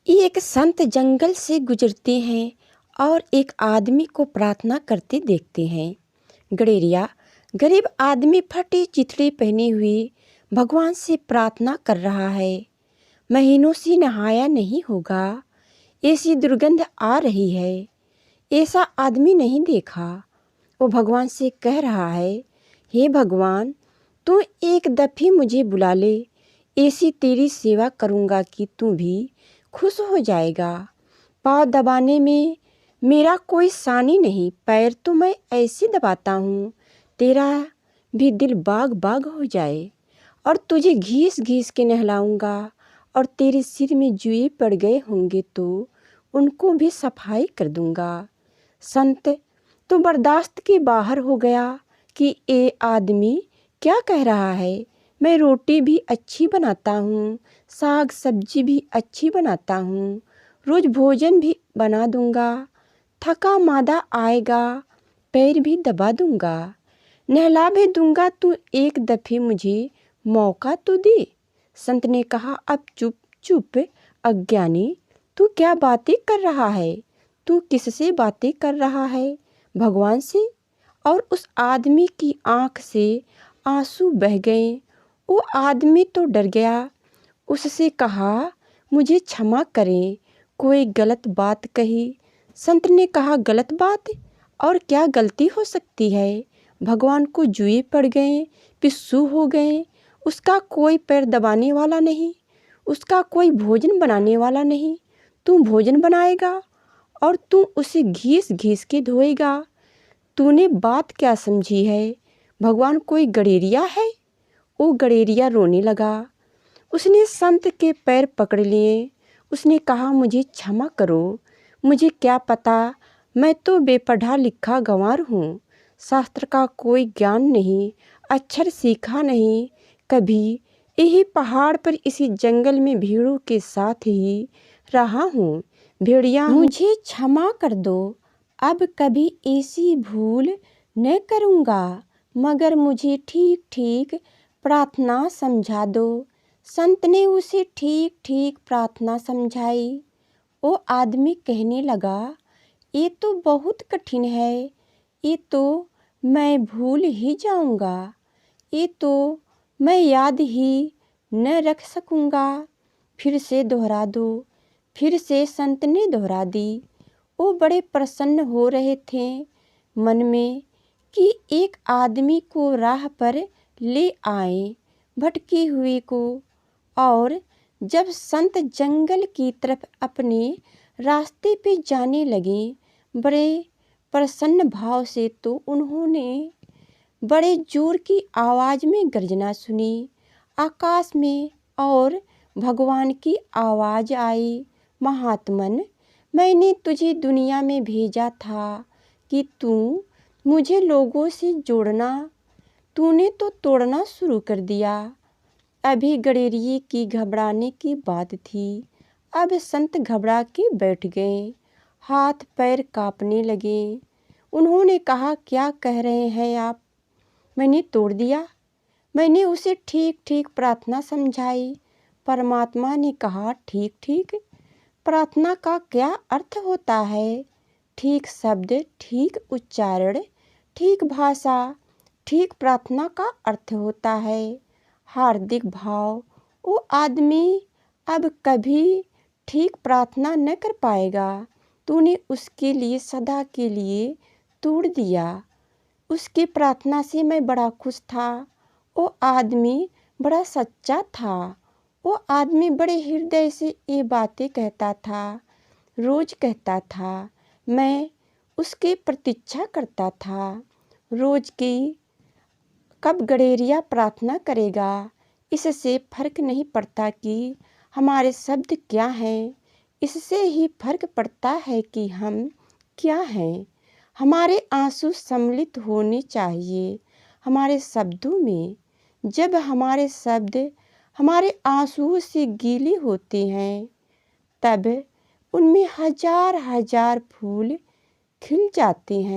एक संत जंगल से गुजरते हैं और एक आदमी को प्रार्थना करते देखते हैं। गडेरिया गरीब आदमी फटे चिथड़े पहने हुए भगवान से प्रार्थना कर रहा है। महीनों से नहाया नहीं होगा, ऐसी दुर्गंध आ रही है। ऐसा आदमी नहीं देखा। वो भगवान से कह रहा है, हे भगवान, तू एक दफ़े मुझे बुला ले, ऐसी तेरी सेवा करूँगा कि तू भी खुश हो जाएगा। पाँव दबाने में मेरा कोई सानी नहीं, पैर तो मैं ऐसे दबाता हूँ तेरा भी दिल बाग बाग हो जाए। और तुझे घीस घीस के नहलाऊँगा और तेरे सिर में जुए पड़ गए होंगे तो उनको भी सफाई कर दूँगा। संत तो बर्दाश्त के बाहर हो गया कि ये आदमी क्या कह रहा है। मैं रोटी भी अच्छी बनाता हूँ, साग सब्जी भी अच्छी बनाता हूँ, रोज़ भोजन भी बना दूँगा। थका मादा आएगा, पैर भी दबा दूँगा, नहला भी दूँगा। तू एक दफ़े मुझे मौका तो दे। संत ने कहा, अब चुप चुप अज्ञानी, तू क्या बातें कर रहा है? तू किससे बातें कर रहा है? भगवान से। और उस आदमी की आँख से आंसू बह गए। वो आदमी तो डर गया। उससे कहा, मुझे क्षमा करें, कोई गलत बात कही। संत ने कहा, गलत बात? और क्या गलती हो सकती है? भगवान को जुए पड़ गए, पिस्सू हो गए, उसका कोई पैर दबाने वाला नहीं, उसका कोई भोजन बनाने वाला नहीं। तू भोजन बनाएगा और तू उसे घीस घीस के धोएगा। तूने बात क्या समझी है? भगवान कोई गडेरिया है? वो गडेरिया रोने लगा। उसने संत के पैर पकड़ लिए। उसने कहा, मुझे क्षमा करो, मुझे क्या पता, मैं तो बेपढ़ा लिखा गंवार हूँ, शास्त्र का कोई ज्ञान नहीं, अक्षर सीखा नहीं कभी। यही पहाड़ पर इसी जंगल में भीड़ों के साथ ही रहा हूँ, भेड़िया हूँ। मुझे क्षमा कर दो, अब कभी ऐसी भूल न करूँगा, मगर मुझे ठीक ठीक प्रार्थना समझा दो। संत ने उसे ठीक ठीक प्रार्थना समझाई। वो आदमी कहने लगा, ये तो बहुत कठिन है, ये तो मैं भूल ही जाऊँगा, ये तो मैं याद ही न रख सकूँगा। फिर से दोहरा दो। फिर से संत ने दोहरा दी। वो बड़े प्रसन्न हो रहे थे मन में कि एक आदमी को राह पर ले आए, भटके हुए को। और जब संत जंगल की तरफ अपने रास्ते पे जाने लगे बड़े प्रसन्न भाव से, तो उन्होंने बड़े जोर की आवाज़ में गर्जना सुनी आकाश में, और भगवान की आवाज़ आई, महात्मन, मैंने तुझे दुनिया में भेजा था कि तू मुझे लोगों से जोड़ना, तूने तो तोड़ना शुरू कर दिया। अभी गडेरिये की घबराने की बात थी, अब संत घबरा के बैठ गए, हाथ पैर कांपने लगे। उन्होंने कहा, क्या कह रहे हैं आप? मैंने तोड़ दिया? मैंने उसे ठीक ठीक प्रार्थना समझाई। परमात्मा ने कहा, ठीक ठीक? प्रार्थना का क्या अर्थ होता है? ठीक शब्द, ठीक उच्चारण, ठीक भाषा, ठीक प्रार्थना का अर्थ होता है। हार्दिक भाव। वो आदमी अब कभी ठीक प्रार्थना न कर पाएगा। तूने उसके लिए सदा के लिए तोड़ दिया। उसकी प्रार्थना से मैं बड़ा खुश था। वो आदमी बड़ा सच्चा था। वो आदमी बड़े हृदय से ये बातें कहता था, रोज कहता था। मैं उसकी प्रतीक्षा करता था रोज की, कब गडेरिया प्रार्थना करेगा। इससे फर्क नहीं पड़ता कि हमारे शब्द क्या हैं, इससे ही फर्क पड़ता है कि हम क्या हैं। हमारे आंसू सम्मिलित होने चाहिए हमारे शब्दों में। जब हमारे शब्द हमारे आंसुओं से गीले होते हैं, तब उनमें हजार हजार फूल खिल जाते हैं।